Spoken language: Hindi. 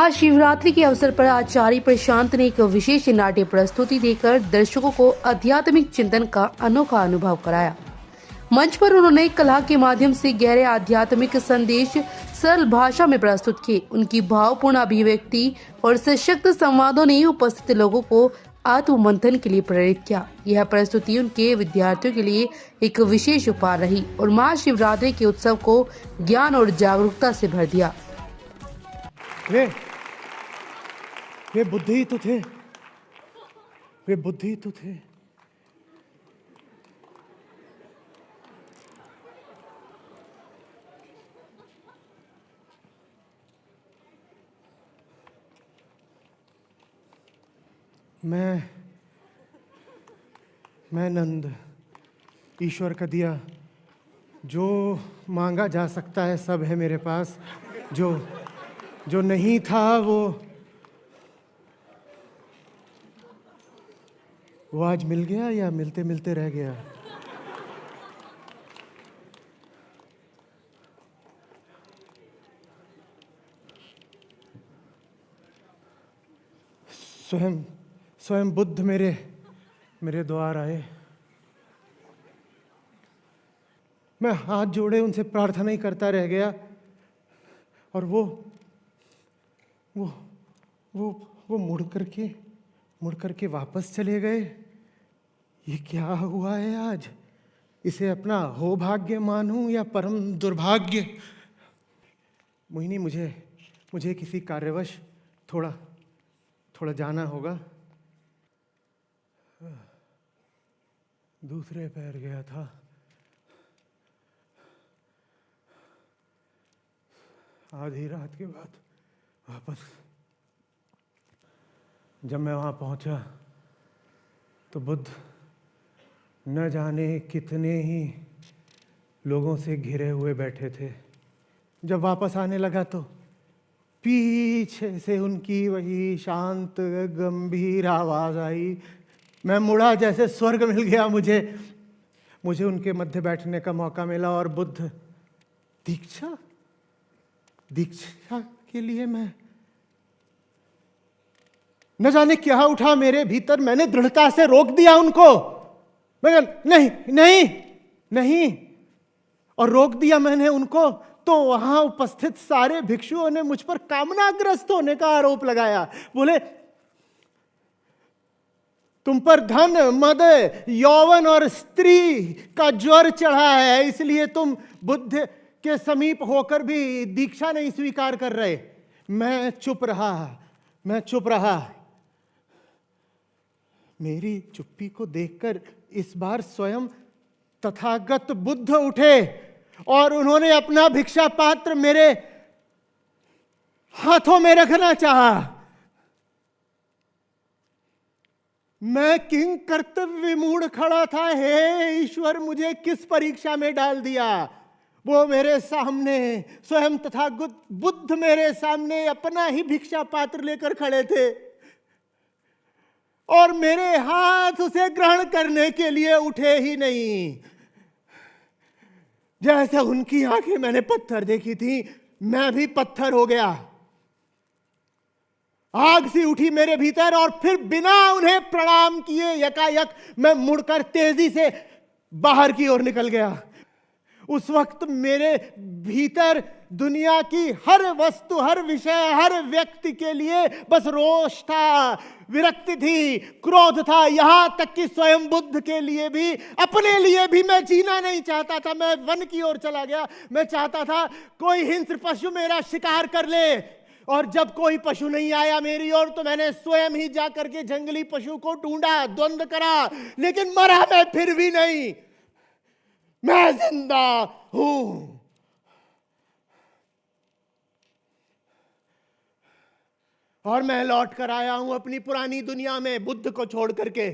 महाशिवरात्रि के अवसर पर आचार्य प्रशांत ने एक विशेष नाट्य प्रस्तुति देकर दर्शकों को आध्यात्मिक चिंतन का अनोखा अनुभव कराया। मंच पर उन्होंने कला के माध्यम से गहरे आध्यात्मिक संदेश सरल भाषा में प्रस्तुत किए। उनकी भावपूर्ण अभिव्यक्ति और सशक्त संवादों ने उपस्थित लोगों को आत्ममंथन के लिए प्रेरित किया। यह प्रस्तुति उनके विद्यार्थियों के लिए एक विशेष उपहार रही और महाशिवरात्रि के उत्सव को ज्ञान और जागरूकता से भर दिया। वे बुद्धि ही तो थे, वे बुद्धि ही तो थे। मैं नंद, ईश्वर का दिया। जो मांगा जा सकता है सब है मेरे पास। जो नहीं था वो आज मिल गया या मिलते मिलते रह गया। स्वयं बुद्ध मेरे द्वार आए। मैं हाथ जोड़े उनसे प्रार्थना ही करता रह गया और वो मुड़ करके वापस चले गए। ये क्या हुआ है आज? इसे अपना हो भाग्य मानूं या परम दुर्भाग्य? मोहिनी, मुझे किसी कार्यवश थोड़ा जाना होगा। दूसरे पैर गया था। आधी रात के बाद वापस। जब मैं वहां पहुंचा तो बुद्ध न जाने कितने ही लोगों से घिरे हुए बैठे थे। जब वापस आने लगा तो पीछे से उनकी वही शांत गंभीर आवाज आई। मैं मुड़ा, जैसे स्वर्ग मिल गया मुझे उनके मध्य बैठने का मौका मिला। और बुद्ध, दीक्षा के लिए मैं न जाने क्या उठा मेरे भीतर। मैंने दृढ़ता से रोक दिया उनको। मैं नहीं और रोक दिया मैंने उनको। तो वहां उपस्थित सारे भिक्षुओं ने मुझ पर कामनाग्रस्त होने का आरोप लगाया। बोले, तुम पर धन, मद, यौवन और स्त्री का ज्वर चढ़ा है, इसलिए तुम बुद्ध के समीप होकर भी दीक्षा नहीं स्वीकार कर रहे। मैं चुप रहा। मेरी चुप्पी को देखकर इस बार स्वयं तथागत बुद्ध उठे और उन्होंने अपना भिक्षा पात्र मेरे हाथों में रखना चाहा। मैं किंग कर्तव्य विमूढ़ खड़ा था। हे ईश्वर, मुझे किस परीक्षा में डाल दिया? वो मेरे सामने, स्वयं तथागत बुद्ध मेरे सामने अपना ही भिक्षा पात्र लेकर खड़े थे और मेरे हाथ उसे ग्रहण करने के लिए उठे ही नहीं। जैसे उनकी आंखें मैंने पत्थर देखी थी, मैं भी पत्थर हो गया। आग सी उठी मेरे भीतर और फिर बिना उन्हें प्रणाम किए यकायक मैं मुड़कर तेजी से बाहर की ओर निकल गया। उस वक्त मेरे भीतर दुनिया की हर वस्तु, हर विषय, हर व्यक्ति के लिए बस रोष था, विरक्ति थी, क्रोध था। यहां तक कि स्वयं बुद्ध के लिए भी, अपने लिए भी मैं जीना नहीं चाहता था। मैं वन की ओर चला गया। मैं चाहता था कोई हिंस्र पशु मेरा शिकार कर ले। और जब कोई पशु नहीं आया मेरी ओर तो मैंने स्वयं ही जाकर के जंगली पशु को ढूंढा, द्वंद करा, लेकिन मरा मैं फिर भी नहीं। मैं जिंदा हूं। और मैं लौट कर आया हूं अपनी पुरानी दुनिया में, बुद्ध को छोड़ करके।